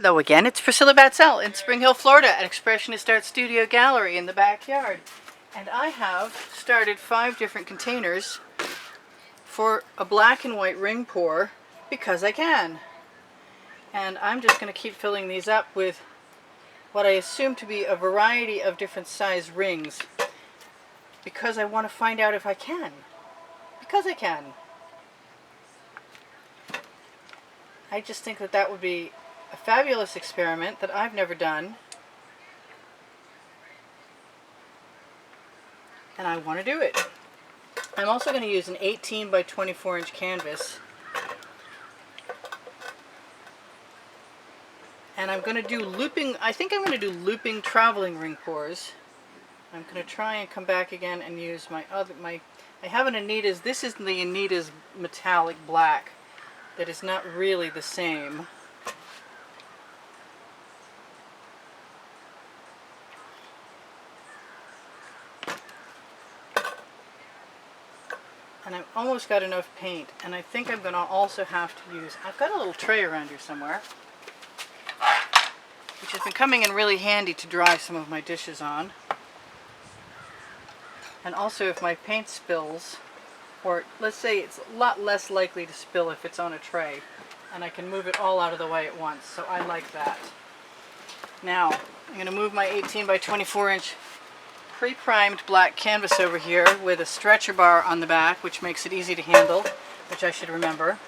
Hello again, it's Priscilla Batzell in Spring Hill, Florida at Expressionist Art Studio Gallery in the backyard. And I have started 5 different containers for a black and white ring pour because I can. And I'm just going to keep filling these up with what I assume to be a variety of different size rings because I want to find out if I can. Because I can. I just think that that would be a fabulous experiment that I've never done, and I want to do it. I'm also going to use an 18 by 24 inch canvas, and I'm going to do looping. I think I'm going to do looping traveling ring pours. I'm going to try and come back again and use my other, I have an Anita's. This is the Anita's metallic black that is not really the same. And I've almost got enough paint, and I think I'm going to also have to use, I've got a little tray around here somewhere, which has been coming in really handy to dry some of my dishes on. And also if my paint spills, or let's say it's a lot less likely to spill if it's on a tray, and I can move it all out of the way at once, so I like that. Now, I'm going to move my 18 by 24 inch pre-primed black canvas over here with a stretcher bar on the back, which makes it easy to handle, which I should remember.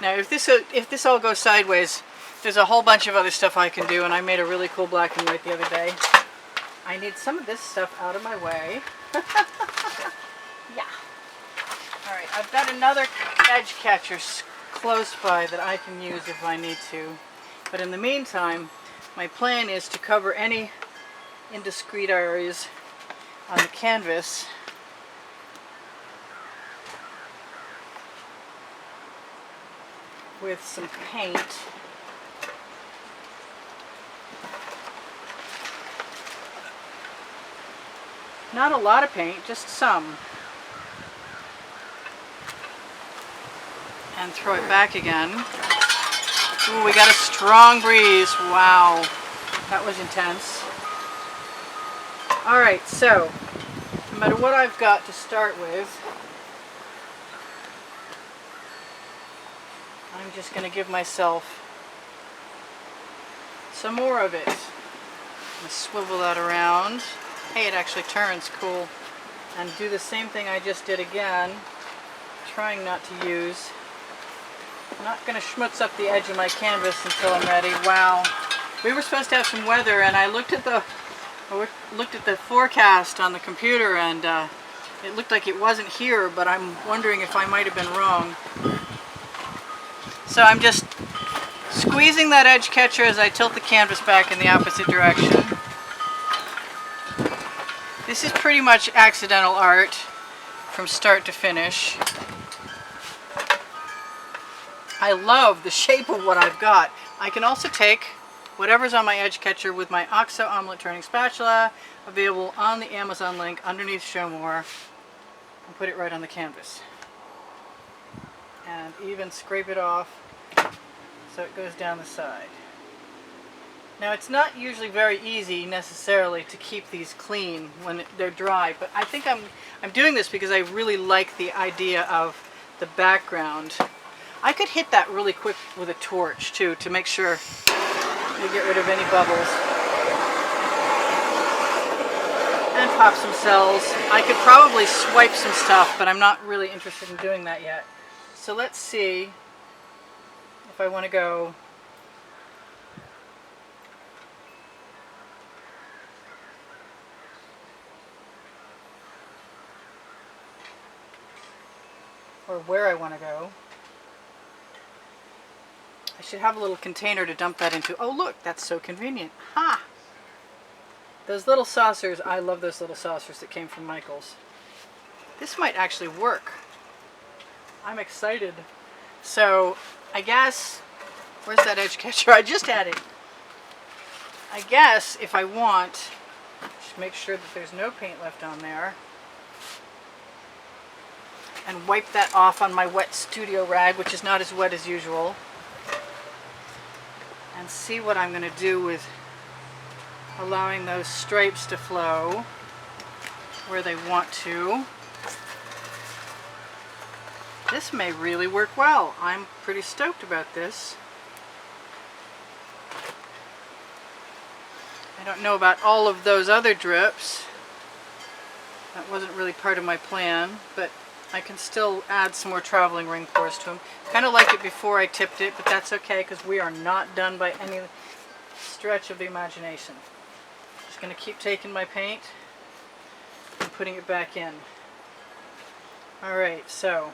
Now if this all goes sideways, there's a whole bunch of other stuff I can do, and I made a really cool black and white the other day. I need some of this stuff out of my way. Yeah. Alright, I've got another edge catcher close by that I can use if I need to. But in the meantime, my plan is to cover any indiscreet areas on the canvas with some paint. Not a lot of paint, just some. And throw it back again. Ooh, we got a strong breeze. Wow, that was intense. Alright, so no matter what I've got to start with, I'm just going to give myself some more of it. I'm going to swivel that around. Hey, it actually turns cool. And do the same thing I just did again, trying not to use. I'm not going to schmutz up the edge of my canvas until I'm ready. Wow. We were supposed to have some weather, and I looked at the forecast on the computer, and it looked like it wasn't here, but I'm wondering if I might have been wrong. So I'm just squeezing that edge catcher as I tilt the canvas back in the opposite direction. This is pretty much accidental art from start to finish. I love the shape of what I've got. I can also take whatever's on my edge catcher with my OXO omelet turning spatula, available on the Amazon link underneath Show More, and put it right on the canvas. And even scrape it off so it goes down the side. Now it's not usually very easy necessarily to keep these clean when they're dry, but I think I'm doing this because I really like the idea of the background. I could hit that really quick with a torch too to make sure we get rid of any bubbles. And pop some cells. I could probably swipe some stuff, but I'm not really interested in doing that yet. So let's see if I want to go or where I want to go. I should have a little container to dump that into. Oh look, that's so convenient. Ha! Those little saucers, I love those little saucers that came from Michael's. This might actually work. I'm excited. So, I guess, where's that edge catcher? I just had it. I guess if I want, just make sure that there's no paint left on there. And wipe that off on my wet studio rag, which is not as wet as usual. and see what I'm going to do with allowing those stripes to flow where they want to. This may really work well. I'm pretty stoked about this. I don't know about all of those other drips. That wasn't really part of my plan, but I can still add some more traveling ring pours to them. Kind of like it before I tipped it, but that's okay because we are not done by any stretch of the imagination. Just going to keep taking my paint and putting it back in. Alright, so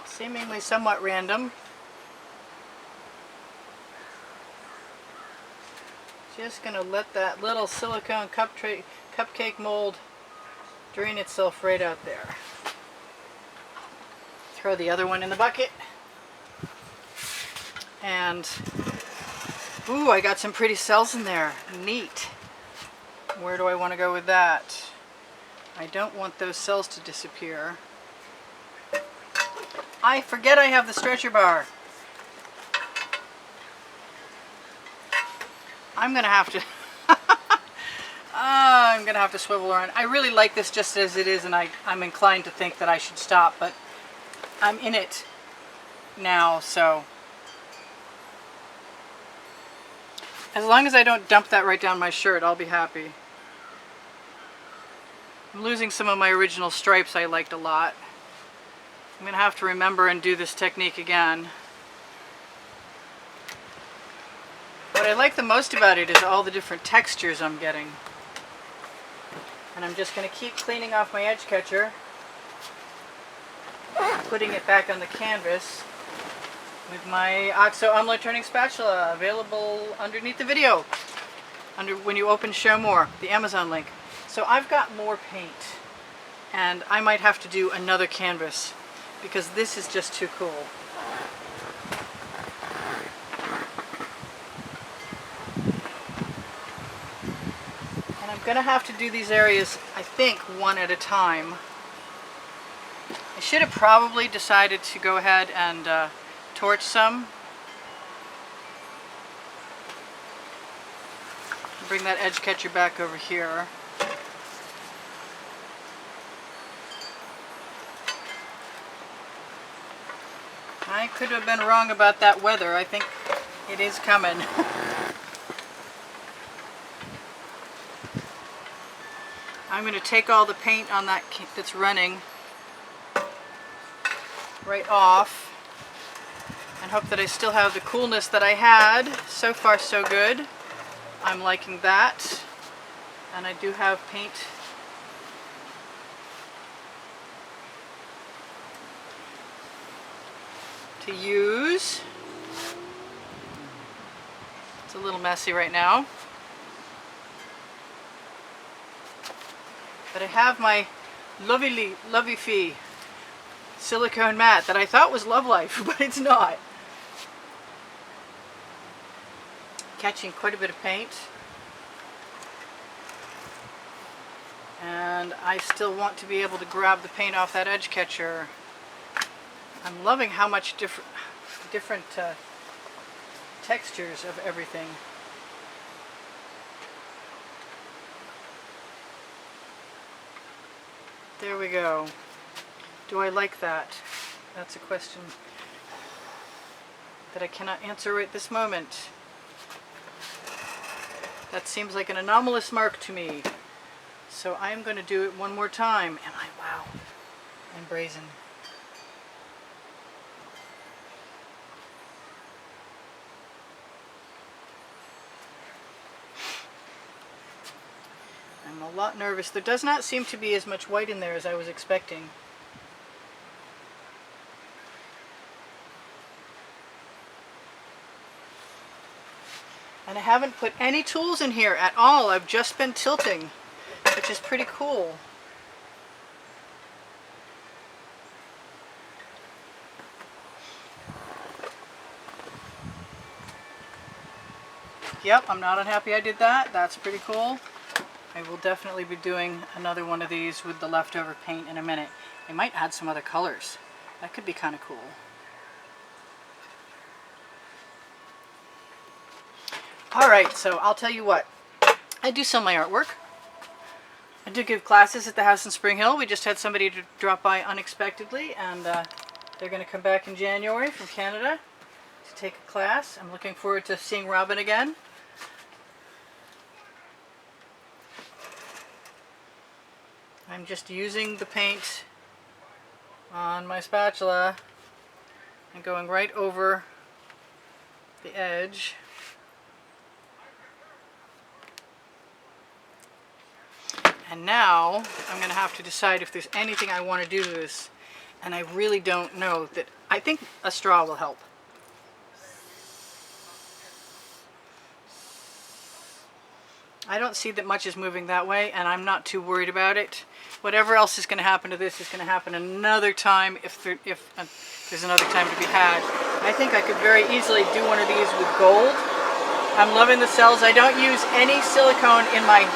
seemingly somewhat random. Just going to let that little silicone cupcake mold drain itself right out there. Throw the other one in the bucket. And, ooh, I got some pretty cells in there. Neat. Where do I want to go with that? I don't want those cells to disappear. I forget I have the stretcher bar. I'm gonna have to I'm gonna have to swivel around. I really like this just as it is, and I'm inclined to think that I should stop, but I'm in it now, so as long as I don't dump that right down my shirt, I'll be happy. I'm losing some of my original stripes I liked a lot. I'm going to have to remember and do this technique again. What I like the most about it is all the different textures I'm getting. And I'm just going to keep cleaning off my edge catcher, putting it back on the canvas with my OXO omelet turning spatula, available underneath the video, when you open Show More, the Amazon link. So I've got more paint, and I might have to do another canvas, because this is just too cool. And I'm going to have to do these areas, I think, one at a time. I should have probably decided to go ahead and torch some. Bring that edge catcher back over here. I could have been wrong about that weather. I think it is coming. I'm going to take all the paint on that that's running right off and hope that I still have the coolness that I had. So far so good. I'm liking that. And I do have paint to use. It's a little messy right now. But I have my Lovey silicone mat that I thought was Love Life, but it's not. Catching quite a bit of paint. And I still want to be able to grab the paint off that edge catcher. I'm loving how much different textures of everything. There we go. Do I like that? That's a question that I cannot answer right this moment. That seems like an anomalous mark to me. So I'm going to do it one more time. And wow, I'm brazen. I'm a lot nervous. There does not seem to be as much white in there as I was expecting. And I haven't put any tools in here at all. I've just been tilting, which is pretty cool. Yep, I'm not unhappy I did that. That's pretty cool. I will definitely be doing another one of these with the leftover paint in a minute. I might add some other colors. That could be kind of cool. Alright, so I'll tell you what. I do sell my artwork. I do give classes at the house in Spring Hill. We just had somebody to drop by unexpectedly, and they're going to come back in January from Canada to take a class. I'm looking forward to seeing Robin again. I'm just using the paint on my spatula and going right over the edge. And now I'm going to have to decide if there's anything I want to do to this, and I really don't know. That I think a straw will help. I don't see that much is moving that way, and I'm not too worried about it. Whatever else is going to happen to this is going to happen another time if there's another time to be had. I think I could very easily do one of these with gold. I'm loving the cells. I don't use any silicone in my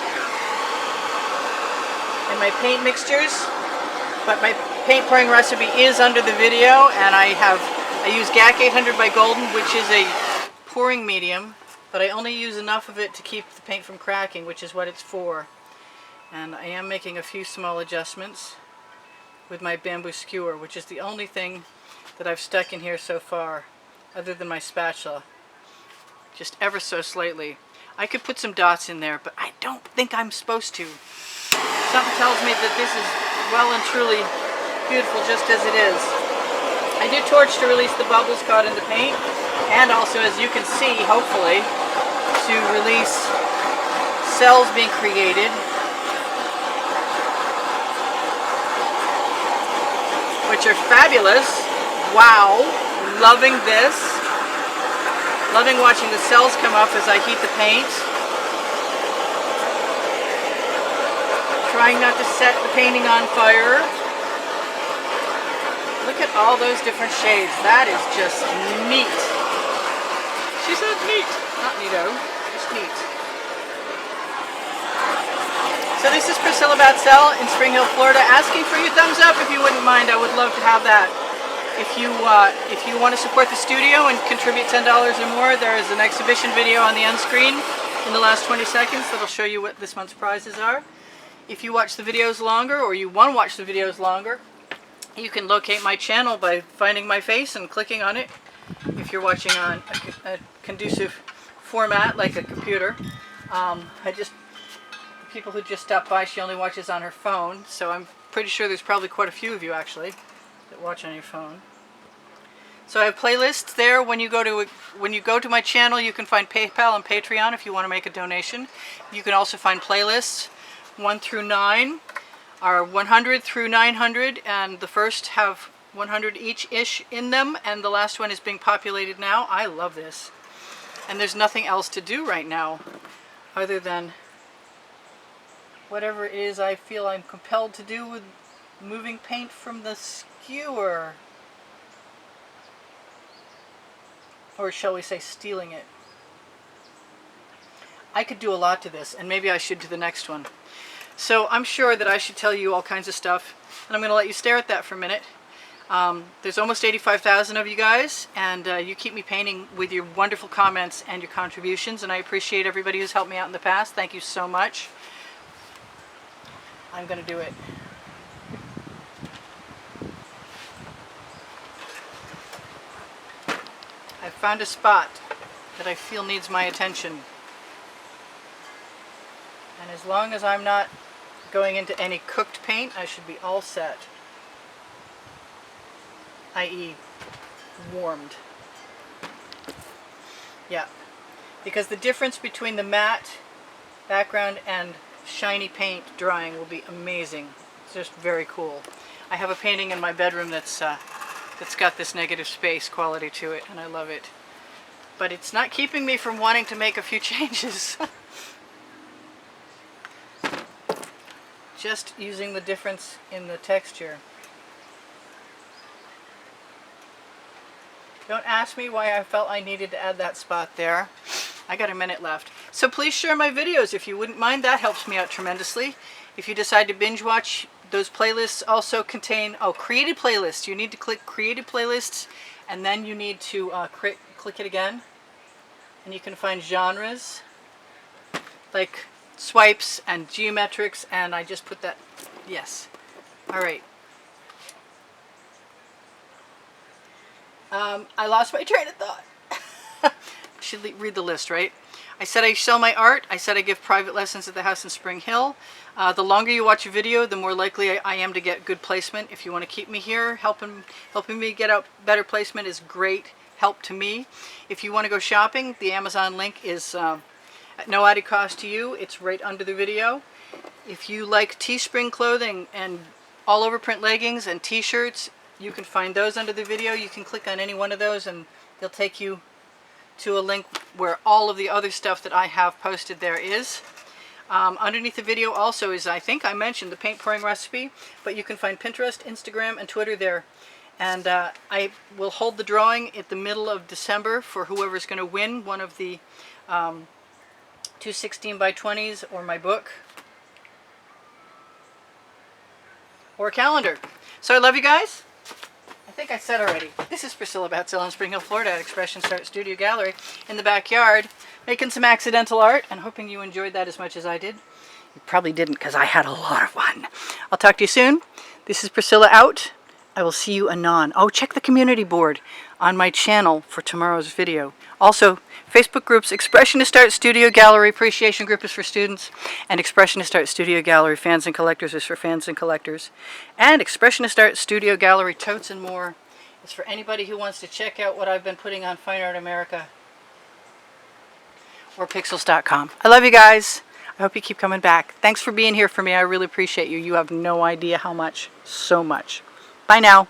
paint mixtures, but my paint pouring recipe is under the video, and I use GAC 800 by Golden, which is a pouring medium, but I only use enough of it to keep the paint from cracking, which is what it's for. And I am making a few small adjustments with my bamboo skewer, which is the only thing that I've stuck in here so far, other than my spatula. Just ever so slightly. I could put some dots in there, but I don't think I'm supposed to. Something tells me that this is well and truly beautiful just as it is. I do torch to release the bubbles caught in the paint, and also, as you can see, hopefully, to release cells being created, which are fabulous. Wow, loving this. Loving watching the cells come up as I heat the paint. Trying not to set the painting on fire. Look at all those different shades. That is just neat. She said neat. Not neato, just neat. So this is Priscilla Batzell in Spring Hill, Florida, asking for your thumbs up if you wouldn't mind. I would love to have that. If you want to support the studio and contribute $10 or more, there is an exhibition video on the end screen in the last 20 seconds that'll show you what this month's prizes are. If you watch the videos longer, or you want to watch the videos longer, you can locate my channel by finding my face and clicking on it. If you're watching on a conducive format like a computer. The people who just stopped by, she only watches on her phone, so I'm pretty sure there's probably quite a few of you actually that watch on your phone. So I have playlists there. When you go to my channel, you can find PayPal and Patreon if you want to make a donation. You can also find playlists 1 through 9 are 100 through 900, and the first have 100 each-ish in them, and the last one is being populated now. I love this. And there's nothing else to do right now other than whatever it is I feel I'm compelled to do with moving paint from the skewer. Or shall we say stealing it. I could do a lot to this, and maybe I should to the next one. So I'm sure that I should tell you all kinds of stuff, and I'm going to let you stare at that for a minute. There's almost 85,000 of you guys, and you keep me painting with your wonderful comments and your contributions, and I appreciate everybody who's helped me out in the past. Thank you so much. I'm going to do it. I've found a spot that I feel needs my attention. And as long as I'm not going into any cooked paint, I should be all set. I.e. warmed. Yeah. Because the difference between the matte background and shiny paint drying will be amazing. It's just very cool. I have a painting in my bedroom that's got this negative space quality to it, and I love it. But it's not keeping me from wanting to make a few changes. Just using the difference in the texture. Don't ask me why I felt I needed to add that spot there. I got a minute left. So please share my videos if you wouldn't mind. That helps me out tremendously. If you decide to binge watch, those playlists also contain, created playlists. You need to click created playlists, and then you need to click it again. And you can find genres like swipes and geometrics, and I just put that, yes. All right. I lost my train of thought. Should read the list, right? I said I sell my art. I said I give private lessons at the house in Spring Hill. The longer you watch a video, the more likely I am to get good placement. If you want to keep me here, helping me get out better placement is great help to me. If you want to go shopping, the Amazon link is at no added cost to you. It's right under the video. If you like Teespring clothing and all over print leggings and t-shirts, you can find those under the video. You can click on any one of those and they'll take you to a link where all of the other stuff that I have posted there is. Underneath the video also is, I think I mentioned, the paint pouring recipe, but you can find Pinterest, Instagram, and Twitter there. And I will hold the drawing at the middle of December for whoever's going to win one of the 2 16 by 20s or my book or a calendar. So I love you guys. I think I said already. This is Priscilla Batzell in Spring Hill, Florida at Expressionist Art Studio Gallery in the backyard, making some accidental art and hoping you enjoyed that as much as I did. You probably didn't because I had a lot of fun. I'll talk to you soon. This is Priscilla out. I will see you anon. Oh, check the community board on my channel for tomorrow's video. Also, Facebook groups, Expressionist Art Studio Gallery Appreciation Group is for students, and Expressionist Art Studio Gallery Fans and Collectors is for fans and collectors. And Expressionist Art Studio Gallery Totes and More is for anybody who wants to check out what I've been putting on Fine Art America or Pixels.com. I love you guys. I hope you keep coming back. Thanks for being here for me. I really appreciate you. You have no idea how much. So much. Bye now.